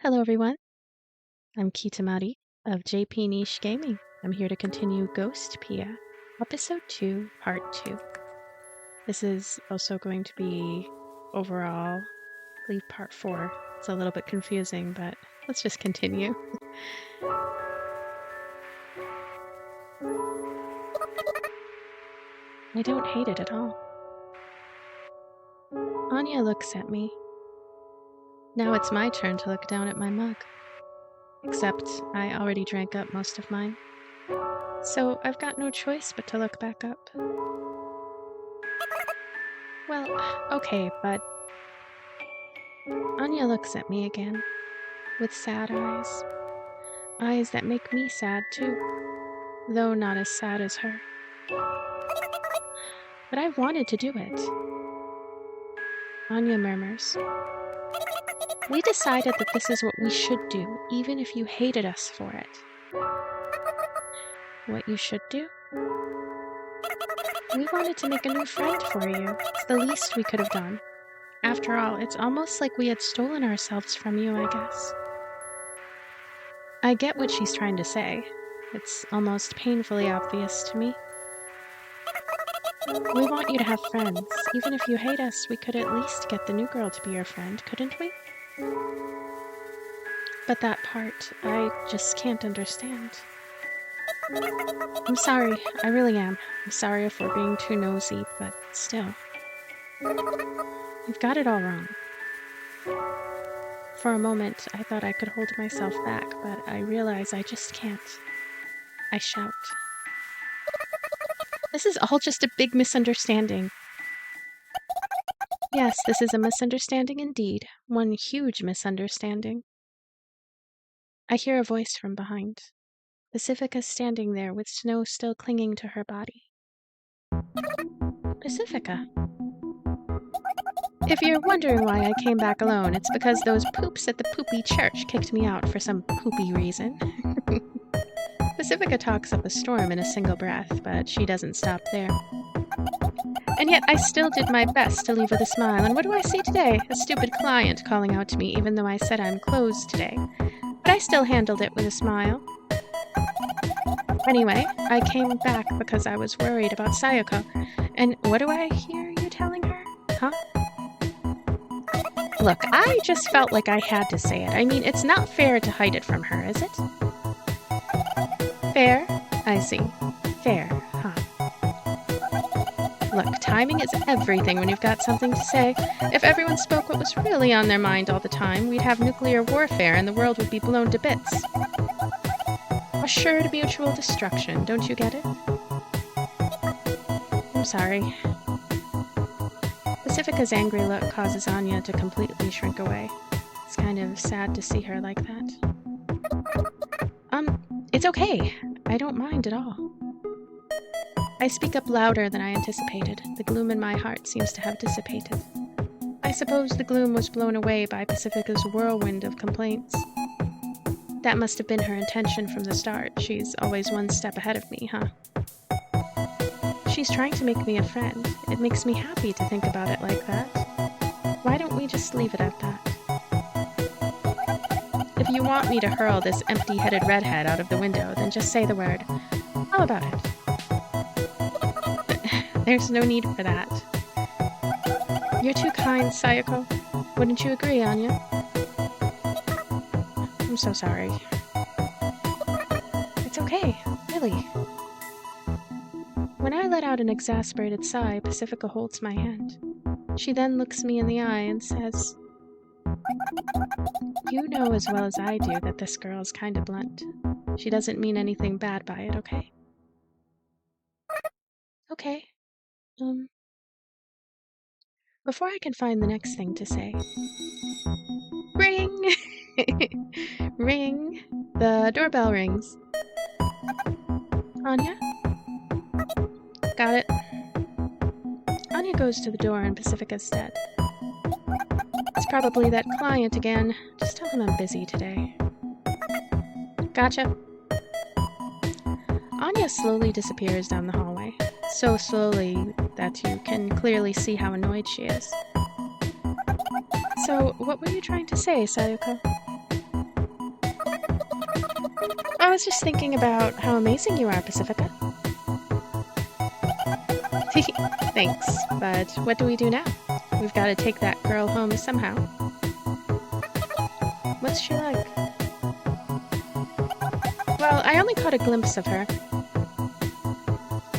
Hello everyone, I'm Kitamari of JP Niche Gaming. I'm here to continue Ghostpia, Episode 2, Part 2. This is also going to be overall, I believe, Part 4. It's a little bit confusing, but let's just continue. I don't hate it at all. Anya looks at me. Now it's my turn to look down at my mug. Except I already drank up most of mine. So I've got no choice but to look back up. Well, okay, but Anya looks at me again, with sad eyes. Eyes that make me sad too, though not as sad as her. But I wanted to do it. Anya murmurs. We decided that this is what we should do, even if you hated us for it. What you should do? We wanted to make a new friend for you. It's the least we could have done. After all, it's almost like we had stolen ourselves from you, I guess. I get what she's trying to say. It's almost painfully obvious to me. We want you to have friends. Even if you hate us, we could at least get the new girl to be your friend, couldn't we? But that part, I just can't understand. I'm sorry, I really am. I'm sorry if we're being too nosy, but still. You've got it all wrong. For a moment, I thought I could hold myself back, but I realize I just can't. I shout. This is all just a big misunderstanding. Yes, this is a misunderstanding indeed. One huge misunderstanding. I hear a voice from behind. Pacifica's standing there with snow still clinging to her body. Pacifica. If you're wondering why I came back alone, it's because those poops at the poopy church kicked me out for some poopy reason. Pacifica talks up a storm in a single breath, but she doesn't stop there. And yet I still did my best to leave with a smile, and what do I see today? A stupid client calling out to me even though I said I'm closed today. But I still handled it with a smile. Anyway, I came back because I was worried about Sayoko. And what do I hear you telling her? Huh? Look, I just felt like I had to say it. I mean, it's not fair to hide it from her, is it? Fair? I see. Fair, huh? Look, timing is everything when you've got something to say. If everyone spoke what was really on their mind all the time, we'd have nuclear warfare and the world would be blown to bits. Assured mutual destruction, don't you get it? I'm sorry. Pacifica's angry look causes Anya to completely shrink away. It's kind of sad to see her like that. It's okay. I don't mind at all. I speak up louder than I anticipated. The gloom in my heart seems to have dissipated. I suppose the gloom was blown away by Pacifica's whirlwind of complaints. That must have been her intention from the start. She's always one step ahead of me, huh? She's trying to make me a friend. It makes me happy to think about it like that. Why don't we just leave it at that? If you want me to hurl this empty-headed redhead out of the window, then just say the word. How about it? There's no need for that. You're too kind, Sayoko. Wouldn't you agree, Anya? I'm so sorry. It's okay, really. When I let out an exasperated sigh, Pacifica holds my hand. She then looks me in the eye and says, You know as well as I do that this girl's kinda blunt. She doesn't mean anything bad by it, okay? Okay. Before I can find the next thing to say. Ring! Ring! The doorbell rings. Anya? Got it. Anya goes to the door in Pacifica's stead. It's probably that client again. Just tell him I'm busy today. Gotcha. Anya slowly disappears down the hallway. So slowly that you can clearly see how annoyed she is. So, what were you trying to say, Sayoko? I was just thinking about how amazing you are, Pacifica. Thanks, but what do we do now? We've got to take that girl home somehow. What's she like? Well, I only caught a glimpse of her.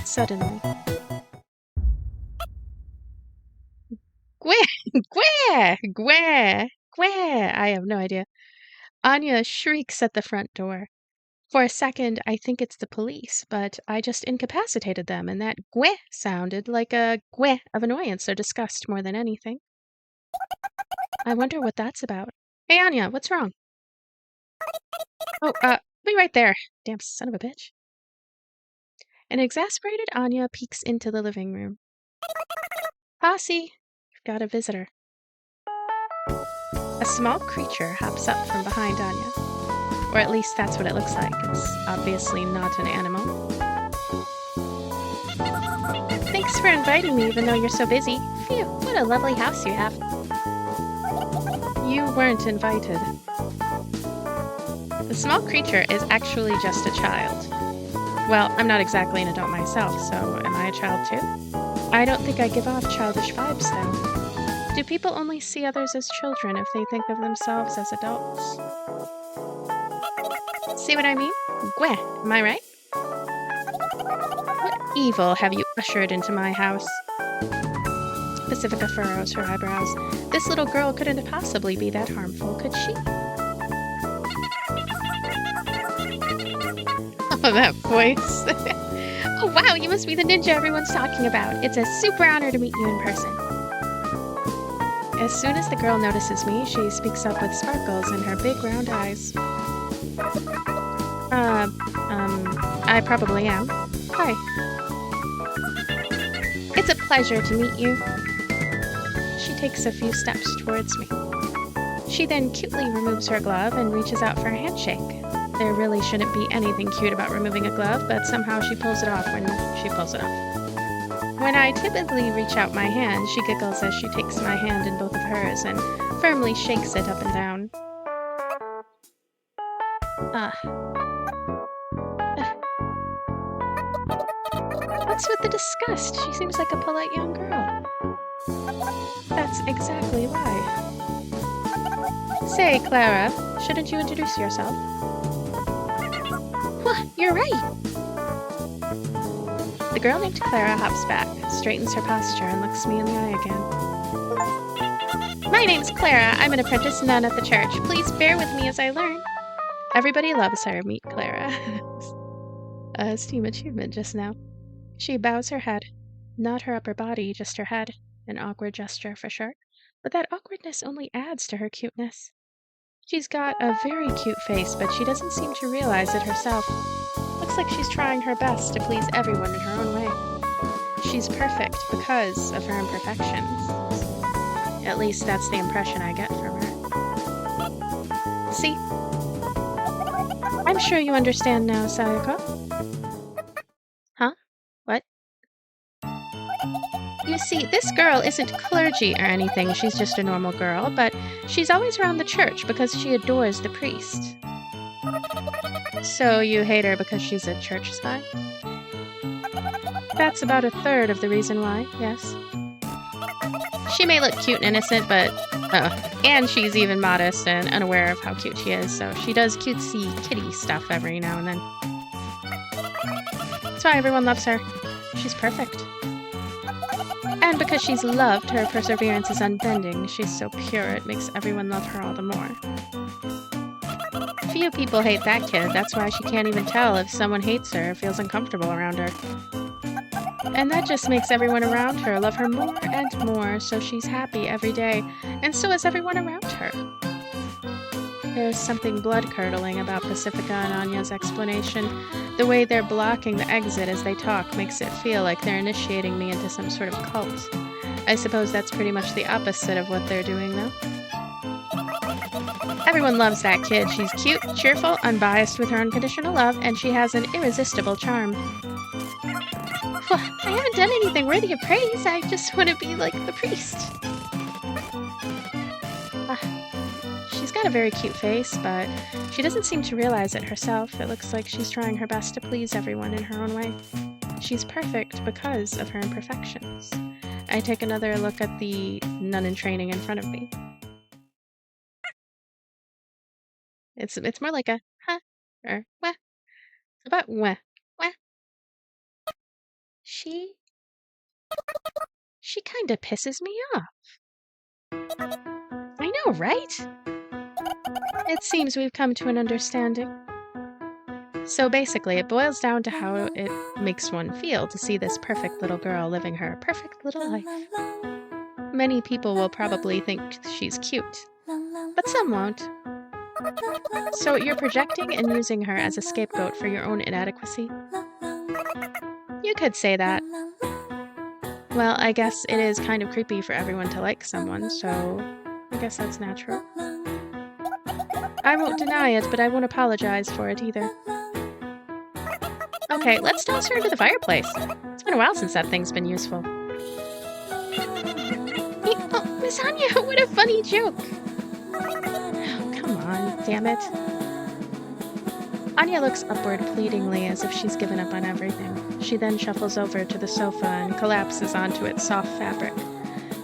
Suddenly. Gware! I have no idea. Anya shrieks at the front door. For a second, I think it's the police, but I just incapacitated them, and that gweh sounded like a gweh of annoyance or disgust more than anything. I wonder what that's about. Hey, Anya, what's wrong? Oh, be right there. Damn son of a bitch. An exasperated Anya peeks into the living room. Posse, we've got a visitor. A small creature hops up from behind Anya. Or at least that's what it looks like. It's obviously not an animal. Thanks for inviting me, even though you're so busy. Phew, what a lovely house you have. You weren't invited. The small creature is actually just a child. Well, I'm not exactly an adult myself, so am I a child too? I don't think I give off childish vibes, though. Do people only see others as children if they think of themselves as adults? See what I mean? Gweh, am I right? What evil have you ushered into my house? Pacifica furrows her eyebrows. This little girl couldn't possibly be that harmful, could she? Oh, that voice. Oh, wow, you must be the ninja everyone's talking about. It's a super honor to meet you in person. As soon as the girl notices me, she speaks up with sparkles in her big round eyes. I probably am. Hi. It's a pleasure to meet you. She takes a few steps towards me. She then cutely removes her glove and reaches out for a handshake. There really shouldn't be anything cute about removing a glove, but somehow she pulls it off when she pulls it off. When I typically reach out my hand, she giggles as she takes my hand in both of hers and firmly shakes it up and down. What's with the disgust? She seems like a polite young girl. That's exactly why. Say, Clara, shouldn't you introduce yourself? What? You're right! The girl named Clara hops back, straightens her posture, and looks me in the eye again. My name's Clara. I'm an apprentice nun at the church. Please bear with me as I learn. Everybody loves her. Meet Clara. A Steam achievement just now. She bows her head. Not her upper body, just her head. An awkward gesture for sure. But that awkwardness only adds to her cuteness. She's got a very cute face, but she doesn't seem to realize it herself. Looks like she's trying her best to please everyone in her own way. She's perfect because of her imperfections. At least that's the impression I get from her. See? I'm sure you understand now, Sayako. Huh? What? You see, this girl isn't clergy or anything, she's just a normal girl, but she's always around the church because she adores the priest. So you hate her because she's a church spy? That's about a third of the reason why, yes. She may look cute and innocent, but... and she's even modest and unaware of how cute she is, so she does cutesy kitty stuff every now and then. That's why everyone loves her. She's perfect. And because she's loved, her perseverance is unbending. She's so pure, it makes everyone love her all the more. Few people hate that kid, that's why she can't even tell if someone hates her or feels uncomfortable around her. And that just makes everyone around her love her more and more, so she's happy every day, and so is everyone around her. There's something blood-curdling about Pacifica and Anya's explanation. The way they're blocking the exit as they talk makes it feel like they're initiating me into some sort of cult. I suppose that's pretty much the opposite of what they're doing, though. Everyone loves that kid. She's cute, cheerful, unbiased with her unconditional love, and she has an irresistible charm. Well, I haven't done anything worthy of praise. I just want to be like the priest. She's got got a very cute face, but she doesn't seem to realize it herself. It looks like she's trying her best to please everyone in her own way. She's perfect because of her imperfections. I take another look at the nun in training in front of me. It's more like a huh or wah. About wah. Wah. She kinda pisses me off. I know, right? It seems we've come to an understanding. So basically, it boils down to how it makes one feel to see this perfect little girl living her perfect little life. Many people will probably think she's cute, but some won't. So you're projecting and using her as a scapegoat for your own inadequacy? You could say that. Well, I guess it is kind of creepy for everyone to like someone, so I guess that's natural. I won't deny it, but I won't apologize for it either. Okay, let's toss her into the fireplace. It's been a while since that thing's been useful. Oh, Miss Anya, what a funny joke! Oh, come on, damn it. Anya looks upward pleadingly as if she's given up on everything. She then shuffles over to the sofa and collapses onto its soft fabric.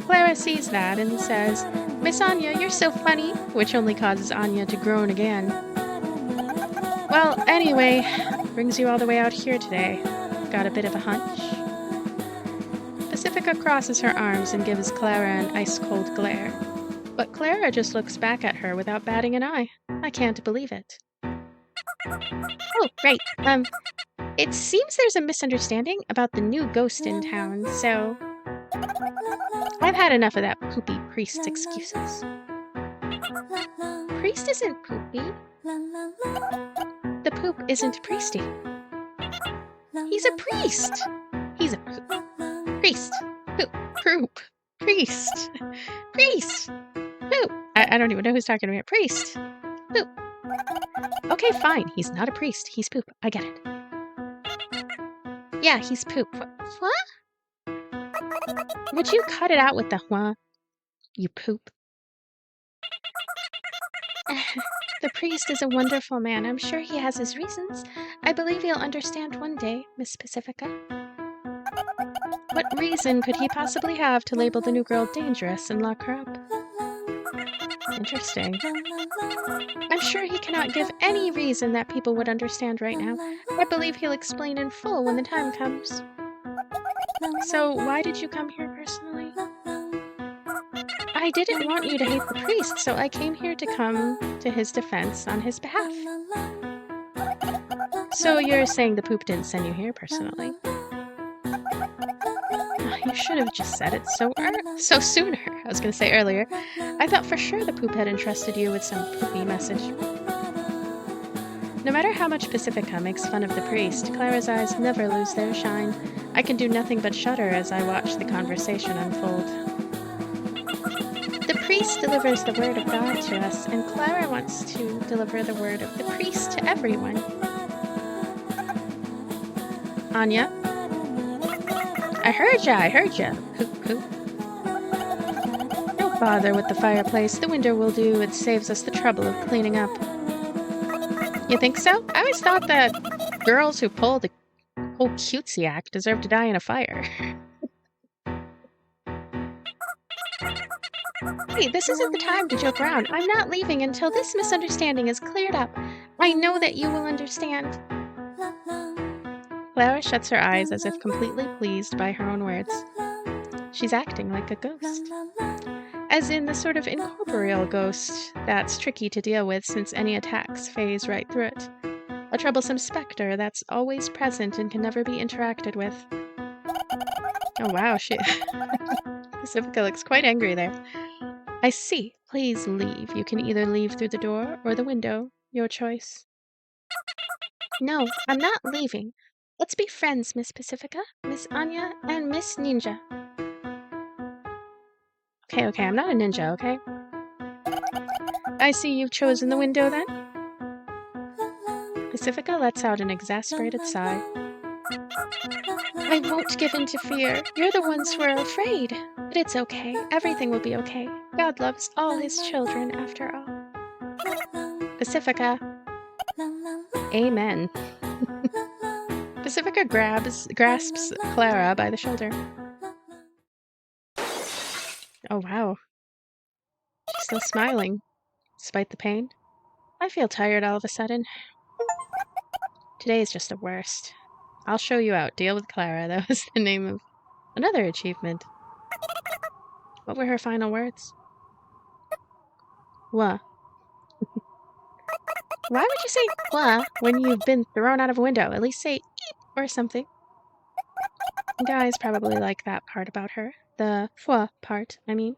Clara sees that and says, "Miss Anya, you're so funny," which only causes Anya to groan again. Well, anyway, brings you all the way out here today. Got a bit of a hunch? Pacifica crosses her arms and gives Clara an ice-cold glare. But Clara just looks back at her without batting an eye. I can't believe it. Oh, right. It seems there's a misunderstanding about the new ghost in town, so I've had enough of that poopy priest's excuses. Priest isn't poopy. The poop isn't priesty. He's a priest. He's a poop. Priest. Poop. Poop. Priest. Priest. Poop. I don't even know who's talking about. Priest. Poop. Okay, fine. He's not a priest. He's poop. I get it. Yeah, he's poop. What? Would you cut it out with the wha? You poop. The priest is a wonderful man. I'm sure he has his reasons. I believe you'll understand one day, Miss Pacifica. What reason could he possibly have to label the new girl dangerous and lock her up? Interesting. I'm sure he cannot give any reason that people would understand right now. I believe he'll explain in full when the time comes. So, why did you come here personally? I didn't want you to hate the priest, so I came here to come to his defense on his behalf. So you're saying the poop didn't send you here personally? You should have just said it so sooner. I was going to say earlier. I thought for sure the poop had entrusted you with some poopy message. No matter how much Pacifica makes fun of the priest, Clara's eyes never lose their shine. I can do nothing but shudder as I watch the conversation unfold. The priest delivers the word of God to us, and Clara wants to deliver the word of the priest to everyone. Anya? I heard ya. Poop, poop. Don't bother with the fireplace. The window will do. It saves us the trouble of cleaning up. You think so? I always thought that girls who pull the whole cutesy act deserve to die in a fire. Hey, this isn't the time to joke around. I'm not leaving until this misunderstanding is cleared up. I know that you will understand. Clara shuts her eyes as if completely pleased by her own words. She's acting like a ghost. As in the sort of incorporeal ghost that's tricky to deal with since any attacks phase right through it. A troublesome specter that's always present and can never be interacted with. Oh wow, Pacifica looks quite angry there. I see. Please leave. You can either leave through the door or the window. Your choice. No, I'm not leaving. Let's be friends, Miss Pacifica, Miss Anya, and Miss Ninja. Okay, I'm not a ninja, okay? I see you've chosen the window then? Pacifica lets out an exasperated sigh. I won't give in to fear. You're the ones who are afraid. But it's okay. Everything will be okay. God loves all his children, after all. Pacifica. Amen. Pacifica grasps Clara by the shoulder. Oh, wow. She's still smiling, despite the pain. I feel tired all of a sudden. Today is just the worst. I'll show you out. Deal with Clara. That was the name of another achievement. What were her final words? What? Why would you say "wah" when you've been thrown out of a window? At least say "eep" or something. Guys probably like that part about her. The "fwa" part, I mean.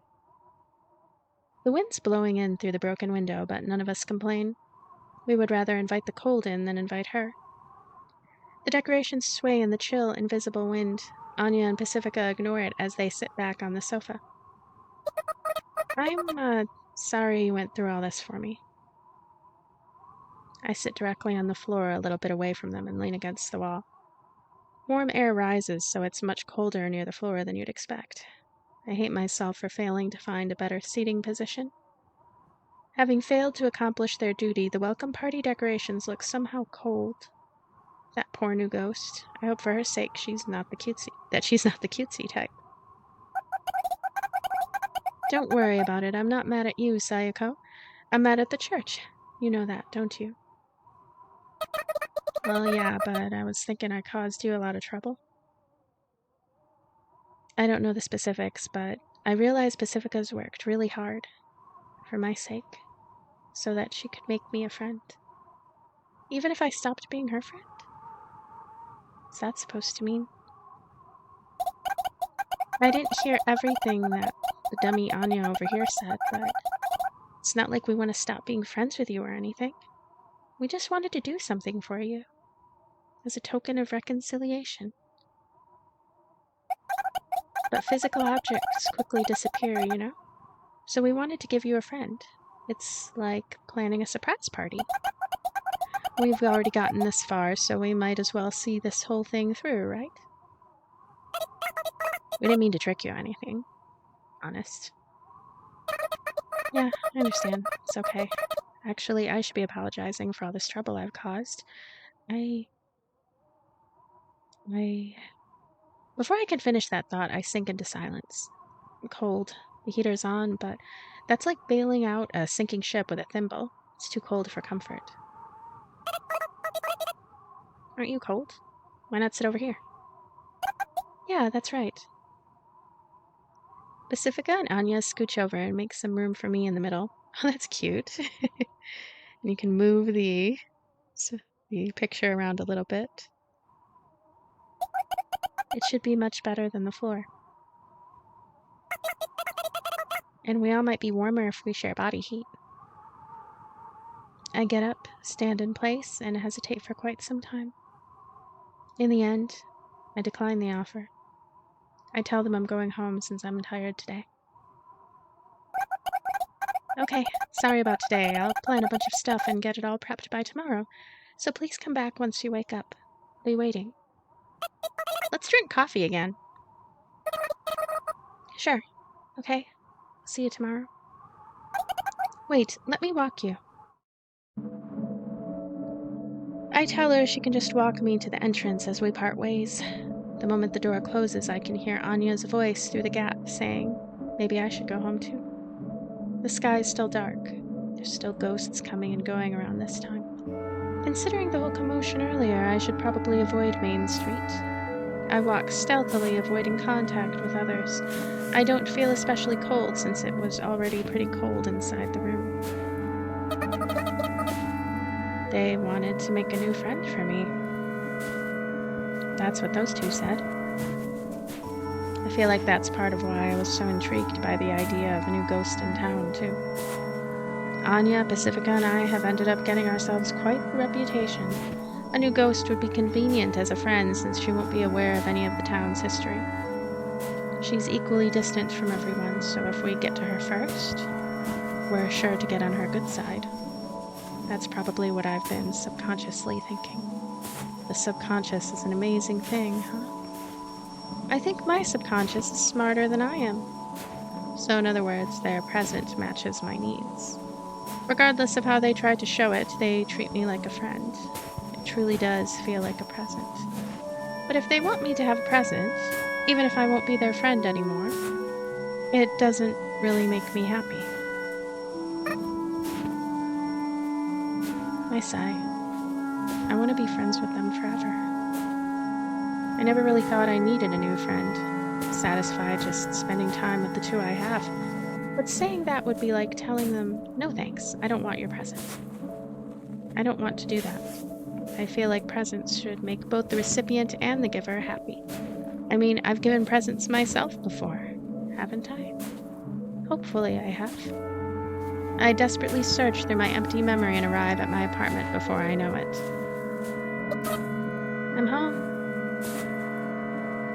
The wind's blowing in through the broken window, but none of us complain. We would rather invite the cold in than invite her. The decorations sway in the chill, invisible wind. Anya and Pacifica ignore it as they sit back on the sofa. I'm sorry you went through all this for me. I sit directly on the floor, a little bit away from them, and lean against the wall. Warm air rises, so it's much colder near the floor than you'd expect. I hate myself for failing to find a better seating position. Having failed to accomplish their duty, the welcome party decorations look somehow cold. That poor new ghost. I hope for her sake she's not the cutesy type. Don't worry about it. I'm not mad at you, Sayako. I'm mad at the church. You know that, don't you? Well, yeah, but I was thinking I caused you a lot of trouble. I don't know the specifics, but I realize Pacifica's worked really hard, for my sake, so that she could make me a friend. Even if I stopped being her friend? What's that supposed to mean? I didn't hear everything that the dummy Anya over here said, but it's not like we want to stop being friends with you or anything. We just wanted to do something for you, as a token of reconciliation. But physical objects quickly disappear, you know? So we wanted to give you a friend. It's like planning a surprise party. We've already gotten this far, so we might as well see this whole thing through, right? We didn't mean to trick you or anything. Honest. Yeah, I understand. It's okay. Actually, I should be apologizing for all this trouble I've caused. Before I can finish that thought, I sink into silence. I'm cold. The heater's on, but that's like bailing out a sinking ship with a thimble. It's too cold for comfort. Aren't you cold? Why not sit over here? Yeah, that's right. Pacifica and Anya scooch over and make some room for me in the middle. Oh, that's cute. And you can move the picture around a little bit. It should be much better than the floor. And we all might be warmer if we share body heat. I get up, stand in place, and hesitate for quite some time. In the end, I decline the offer. I tell them I'm going home since I'm tired today. Okay, sorry about today. I'll plan a bunch of stuff and get it all prepped by tomorrow. So please come back once you wake up. I'll be waiting. Let's drink coffee again. Sure. Okay. See you tomorrow. Wait, let me walk you. I tell her she can just walk me to the entrance as we part ways. The moment the door closes, I can hear Anya's voice through the gap saying, maybe I should go home too. The sky's still dark. There's still ghosts coming and going around this time. Considering the whole commotion earlier, I should probably avoid Main Street. I walk stealthily, avoiding contact with others. I don't feel especially cold since it was already pretty cold inside the room. They wanted to make a new friend for me. That's what those two said. I feel like that's part of why I was so intrigued by the idea of a new ghost in town, too. Anya, Pacifica, and I have ended up getting ourselves quite the reputation. A new ghost would be convenient as a friend since she won't be aware of any of the town's history. She's equally distant from everyone, so if we get to her first, we're sure to get on her good side. That's probably what I've been subconsciously thinking. The subconscious is an amazing thing, huh? I think my subconscious is smarter than I am. So in other words, their present matches my needs. Regardless of how they try to show it, they treat me like a friend. It truly does feel like a present. But if they want me to have a present, even if I won't be their friend anymore, it doesn't really make me happy. I sigh. I want to be friends with them forever. I never really thought I needed a new friend, satisfied just spending time with the two I have. But saying that would be like telling them, no thanks, I don't want your present. I don't want to do that. I feel like presents should make both the recipient and the giver happy. I mean, I've given presents myself before, haven't I? Hopefully I have. I desperately search through my empty memory and arrive at my apartment before I know it. I'm home.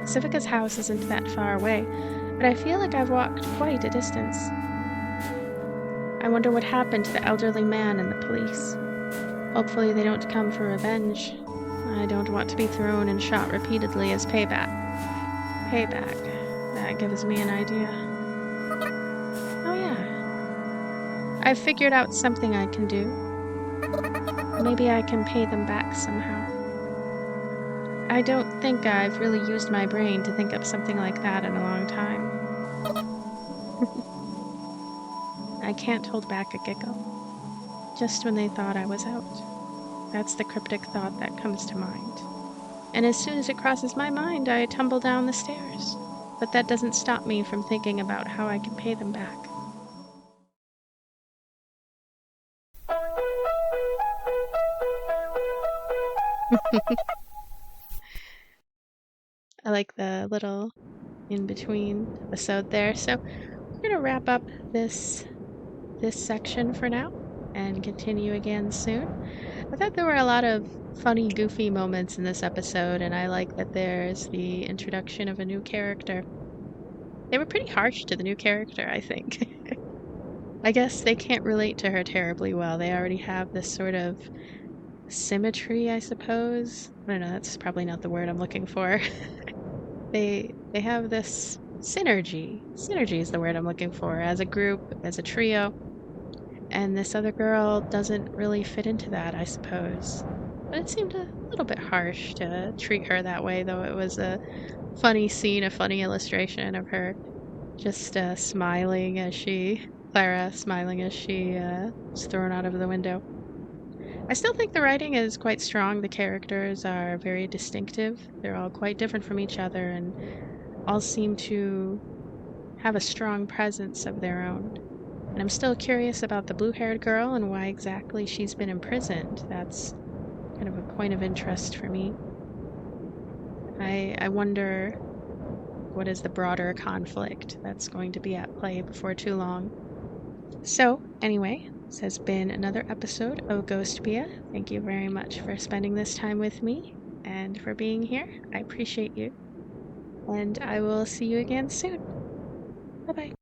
Pacifica's house isn't that far away, but I feel like I've walked quite a distance. I wonder what happened to the elderly man and the police. Hopefully they don't come for revenge. I don't want to be thrown and shot repeatedly as payback. Payback. That gives me an idea. Oh yeah. I've figured out something I can do. Maybe I can pay them back somehow. I don't think I've really used my brain to think up something like that in a long time. I can't hold back a giggle. Just when they thought I was out. That's the cryptic thought that comes to mind. And as soon as it crosses my mind, I tumble down the stairs. But that doesn't stop me from thinking about how I can pay them back. I like the little in-between episode there. So we're going to wrap up this section for now and continue again soon. I thought there were a lot of funny, goofy moments in this episode, and I like that there's the introduction of a new character. They were pretty harsh to the new character, I think. I guess they can't relate to her terribly well. They already have this sort of symmetry, I suppose. I don't know, that's probably not the word I'm looking for. They have this synergy. Synergy is the word I'm looking for, as a group, as a trio. And this other girl doesn't really fit into that, I suppose. But it seemed a little bit harsh to treat her that way, though it was a funny scene, a funny illustration of her just smiling as Clara smiling as she was thrown out of the window. I still think the writing is quite strong. The characters are very distinctive. They're all quite different from each other and all seem to have a strong presence of their own. And I'm still curious about the blue-haired girl and why exactly she's been imprisoned. That's kind of a point of interest for me. I wonder what is the broader conflict that's going to be at play before too long. So, anyway, this has been another episode of Ghostpia. Thank you very much for spending this time with me and for being here. I appreciate you. And I will see you again soon. Bye-bye.